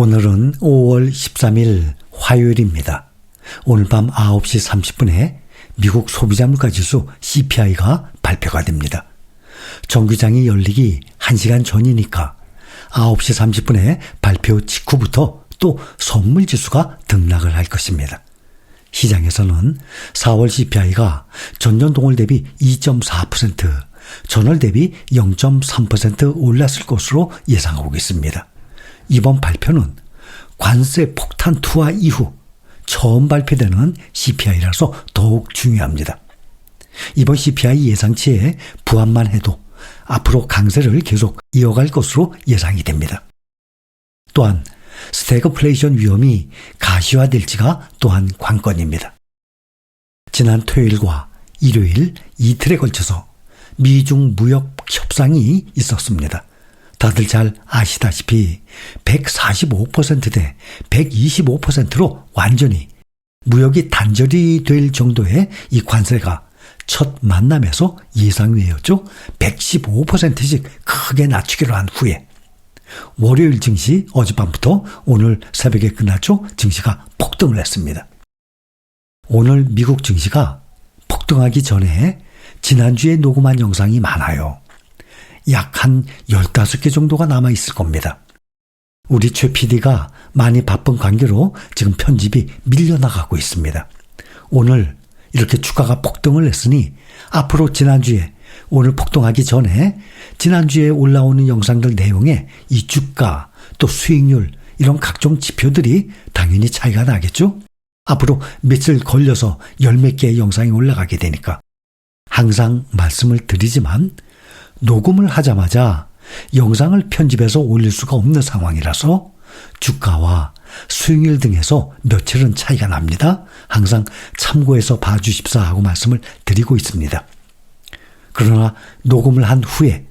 오늘은 5월 13일 화요일입니다. 오늘 밤 9시 30분에 미국 소비자물가지수 CPI가 발표가 됩니다. 정규장이 열리기 1시간 전이니까 9시 30분에 발표 직후부터 또 선물지수가 등락을 할 것입니다. 시장에서는 4월 CPI가 전년 동월 대비 2.4%, 전월 대비 0.3% 올랐을 것으로 예상하고 있습니다. 이번 발표는 관세 폭탄 투하 이후 처음 발표되는 CPI라서 더욱 중요합니다. 이번 CPI 예상치에 부합만 해도 앞으로 강세를 계속 이어갈 것으로 예상이 됩니다. 또한 스태그플레이션 위험이 가시화될지가 또한 관건입니다. 지난 토요일과 일요일 이틀에 걸쳐서 미중 무역 협상이 있었습니다. 다들 잘 아시다시피 145%대 125%로 완전히 무역이 단절이 될 정도의 이 관세가 첫 만남에서 예상외였죠. 115%씩 크게 낮추기로 한 후에 월요일 증시 어젯밤부터 오늘 새벽에 끝났죠. 증시가 폭등을 했습니다. 오늘 미국 증시가 폭등하기 전에 지난주에 녹음한 영상이 많아요. 약 한 15개 정도가 남아있을 겁니다. 우리 최 PD가 많이 바쁜 관계로 지금 편집이 밀려나가고 있습니다. 오늘 이렇게 주가가 폭등을 했으니 앞으로 지난주에 오늘 폭등하기 전에 지난주에 올라오는 영상들 내용에 이 주가 또 수익률 이런 각종 지표들이 당연히 차이가 나겠죠? 앞으로 며칠 걸려서 열 몇 개의 영상이 올라가게 되니까 항상 말씀을 드리지만 녹음을 하자마자 영상을 편집해서 올릴 수가 없는 상황이라서 주가와 수익률 등에서 며칠은 차이가 납니다. 항상 참고해서 봐주십사 하고 말씀을 드리고 있습니다. 그러나 녹음을 한 후에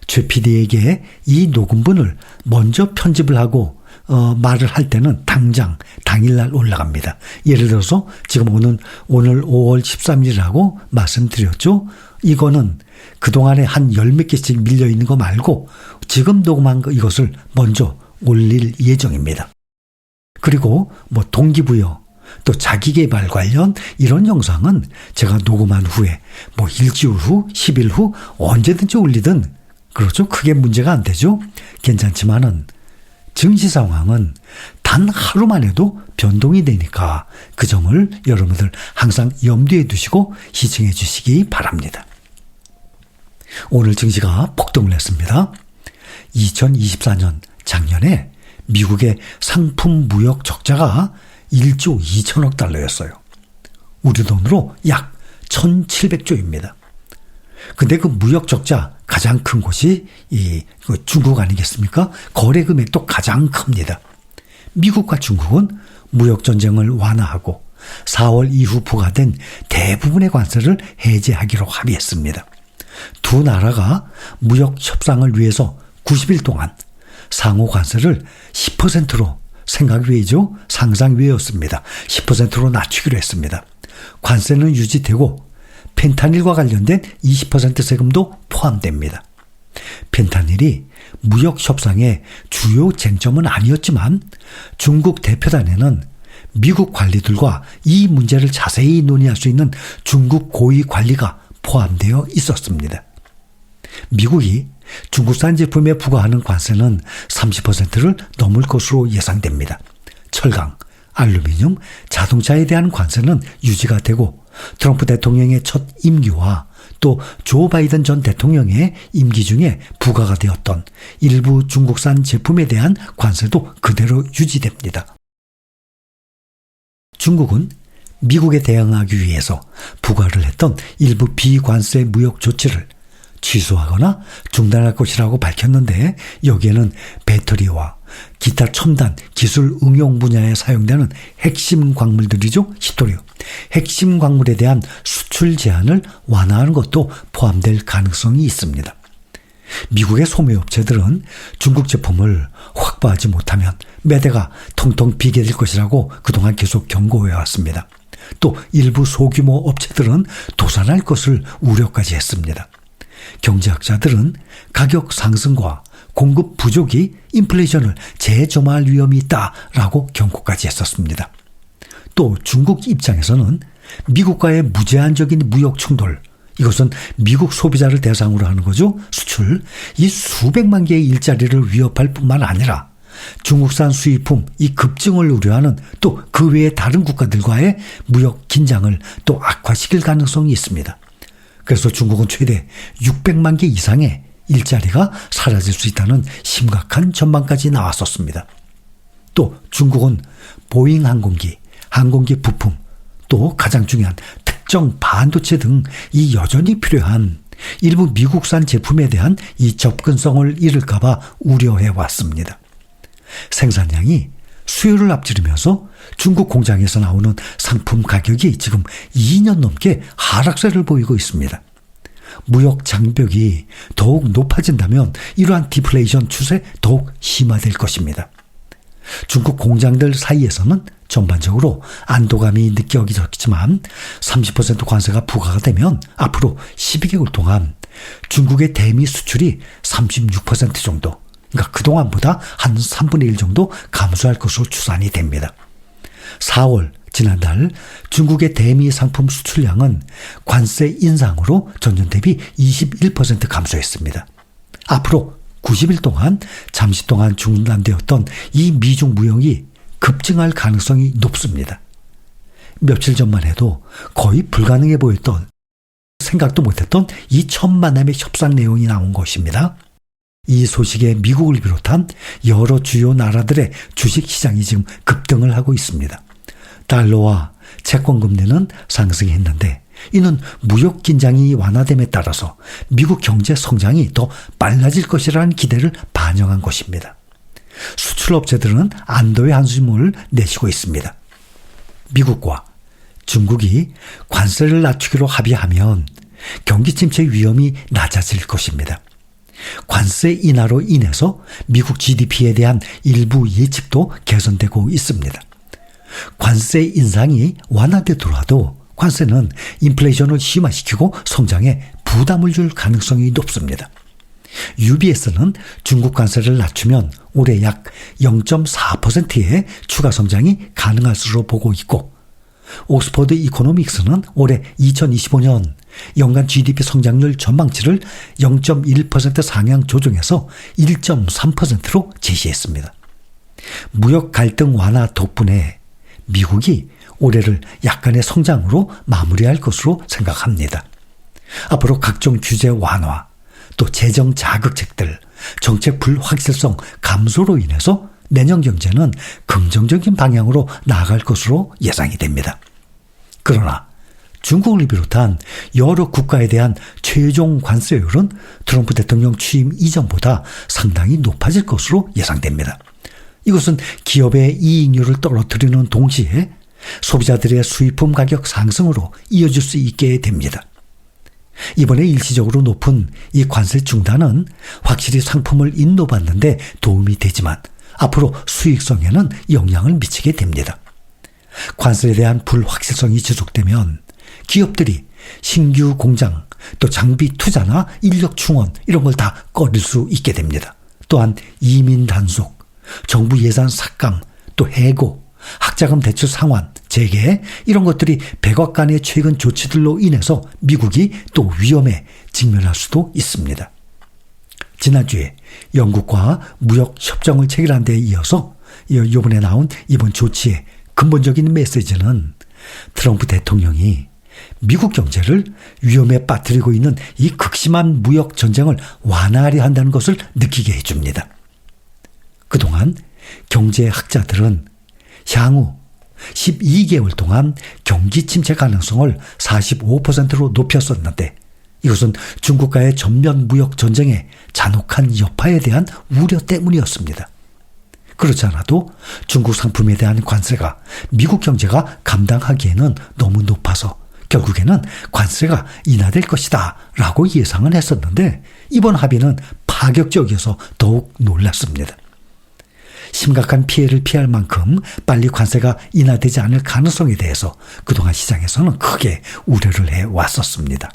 최 PD에게 이 녹음분을 먼저 편집을 하고 말을 할 때는 당일날 올라갑니다. 예를 들어서 지금 오늘 5월 13일이라고 말씀드렸죠. 이거는 그동안에 한 열 몇 개씩 밀려있는 거 말고 지금 녹음한 거 이것을 먼저 올릴 예정입니다. 그리고 동기부여 또 자기계발 관련 이런 영상은 제가 녹음한 후에 일주일 후, 10일 후 언제든지 올리든 그렇죠. 크게 문제가 안 되죠. 괜찮지만은 증시 상황은 단 하루만 해도 변동이 되니까 그 점을 여러분들 항상 염두에 두시고 시청해 주시기 바랍니다. 오늘 증시가 폭등을 했습니다. 2024년 작년에 미국의 상품 무역 적자가 1조 2천억 달러였어요. 우리 돈으로 약 1,700조입니다. 근데 그 무역 적자 가장 큰 곳이 중국 아니겠습니까? 거래 금액도 가장 큽니다. 미국과 중국은 무역 전쟁을 완화하고 4월 이후 부과된 대부분의 관세를 해제하기로 합의했습니다. 두 나라가 무역 협상을 위해서 90일 동안 상호 관세를 10%로 생각 외죠. 상상 외였습니다. 10%로 낮추기로 했습니다. 관세는 유지되고 펜타닐과 관련된 20% 세금도 포함됩니다. 펜타닐이 무역 협상의 주요 쟁점은 아니었지만 중국 대표단에는 미국 관리들과 이 문제를 자세히 논의할 수 있는 중국 고위 관리가 포함되어 있었습니다. 미국이 중국산 제품에 부과하는 관세는 30%를 넘을 것으로 예상됩니다. 철강, 알루미늄, 자동차에 대한 관세는 유지가 되고 트럼프 대통령의 첫 임기와 또 조 바이든 전 대통령의 임기 중에 부과가 되었던 일부 중국산 제품에 대한 관세도 그대로 유지됩니다. 중국은 미국에 대응하기 위해서 부과를 했던 일부 비관세 무역 조치를 취소하거나 중단할 것이라고 밝혔는데 여기에는 배터리와 기타 첨단 기술 응용 분야에 사용되는 핵심 광물들이죠. 히토리움. 핵심 광물에 대한 수출 제한을 완화하는 것도 포함될 가능성이 있습니다. 미국의 소매업체들은 중국 제품을 확보하지 못하면 매대가 통통 비게 될 것이라고 그동안 계속 경고해왔습니다. 또 일부 소규모 업체들은 도산할 것을 우려까지 했습니다. 경제학자들은 가격 상승과 공급 부족이 인플레이션을 재점화할 위험이 있다라고 경고까지 했었습니다. 또 중국 입장에서는 미국과의 무제한적인 무역 충돌, 이것은 미국 소비자를 대상으로 하는 거죠. 수출, 이 수백만 개의 일자리를 위협할 뿐만 아니라 중국산 수입품 이 급증을 우려하는 또 그 외의 다른 국가들과의 무역 긴장을 또 악화시킬 가능성이 있습니다. 그래서 중국은 최대 600만 개 이상의 일자리가 사라질 수 있다는 심각한 전망까지 나왔었습니다. 또 중국은 보잉 항공기 부품, 또 가장 중요한 특정 반도체 등 이 여전히 필요한 일부 미국산 제품에 대한 이 접근성을 잃을까 봐 우려해 왔습니다. 생산량이 수요를 앞지르면서 중국 공장에서 나오는 상품 가격이 지금 2년 넘게 하락세를 보이고 있습니다. 무역 장벽이 더욱 높아진다면 이러한 디플레이션 추세 더욱 심화될 것입니다. 중국 공장들 사이에서는 전반적으로 안도감이 느껴지겠지만 30% 관세가 부과가 되면 앞으로 12개월 동안 중국의 대미 수출이 36% 정도, 그러니까 그동안보다 한 3분의 1 정도 감소할 것으로 추산이 됩니다. 4월 지난달 중국의 대미 상품 수출량은 관세 인상으로 전년 대비 21% 감소했습니다. 앞으로 90일 동안 잠시 동안 중단되었던 이 미중 무역이 급증할 가능성이 높습니다. 며칠 전만 해도 거의 불가능해 보였던, 생각도 못했던 이 천만남의 협상 내용이 나온 것입니다. 이 소식에 미국을 비롯한 여러 주요 나라들의 주식시장이 지금 급등을 하고 있습니다. 달러와 채권 금리는 상승했는데 이는 무역 긴장이 완화됨에 따라서 미국 경제 성장이 더 빨라질 것이라는 기대를 반영한 것입니다. 수출업체들은 안도의 한숨을 내쉬고 있습니다. 미국과 중국이 관세를 낮추기로 합의하면 경기 침체 위험이 낮아질 것입니다. 관세 인하로 인해서 미국 GDP에 대한 일부 예측도 개선되고 있습니다. 관세 인상이 완화되더라도 관세는 인플레이션을 심화시키고 성장에 부담을 줄 가능성이 높습니다. UBS는 중국 관세를 낮추면 올해 약 0.4%의 추가 성장이 가능할 것으로 보고 있고, 옥스퍼드 이코노믹스는 올해 2025년 연간 GDP 성장률 전망치를 0.1% 상향 조정해서 1.3%로 제시했습니다. 무역 갈등 완화 덕분에 미국이 올해를 약간의 성장으로 마무리할 것으로 생각합니다. 앞으로 각종 규제 완화, 또 재정 자극책들, 정책 불확실성 감소로 인해서 내년 경제는 긍정적인 방향으로 나아갈 것으로 예상이 됩니다. 그러나 중국을 비롯한 여러 국가에 대한 최종 관세율은 트럼프 대통령 취임 이전보다 상당히 높아질 것으로 예상됩니다. 이것은 기업의 이익률을 떨어뜨리는 동시에 소비자들의 수입품 가격 상승으로 이어질 수 있게 됩니다. 이번에 일시적으로 높은 이 관세 중단은 확실히 상품을 인도받는 데 도움이 되지만 앞으로 수익성에는 영향을 미치게 됩니다. 관세에 대한 불확실성이 지속되면 기업들이 신규 공장, 또 장비 투자나 인력 충원 이런 걸 다 꺼릴 수 있게 됩니다. 또한 이민 단속, 정부 예산 삭감, 또 해고, 학자금 대출 상환, 재개 이런 것들이 백악관의 최근 조치들로 인해서 미국이 또 위험에 직면할 수도 있습니다. 지난주에 영국과 무역 협정을 체결한 데 이어서 이번에 나온 이번 조치의 근본적인 메시지는 트럼프 대통령이 미국 경제를 위험에 빠뜨리고 있는 이 극심한 무역 전쟁을 완화하려 한다는 것을 느끼게 해줍니다. 그동안 경제학자들은 향후 12개월 동안 경기 침체 가능성을 45%로 높였었는데 이것은 중국과의 전면 무역 전쟁의 잔혹한 여파에 대한 우려 때문이었습니다. 그렇지 않아도 중국 상품에 대한 관세가 미국 경제가 감당하기에는 너무 높아서 결국에는 관세가 인하될 것이다 라고 예상은 했었는데 이번 합의는 파격적이어서 더욱 놀랐습니다. 심각한 피해를 피할 만큼 빨리 관세가 인하되지 않을 가능성에 대해서 그동안 시장에서는 크게 우려를 해왔었습니다.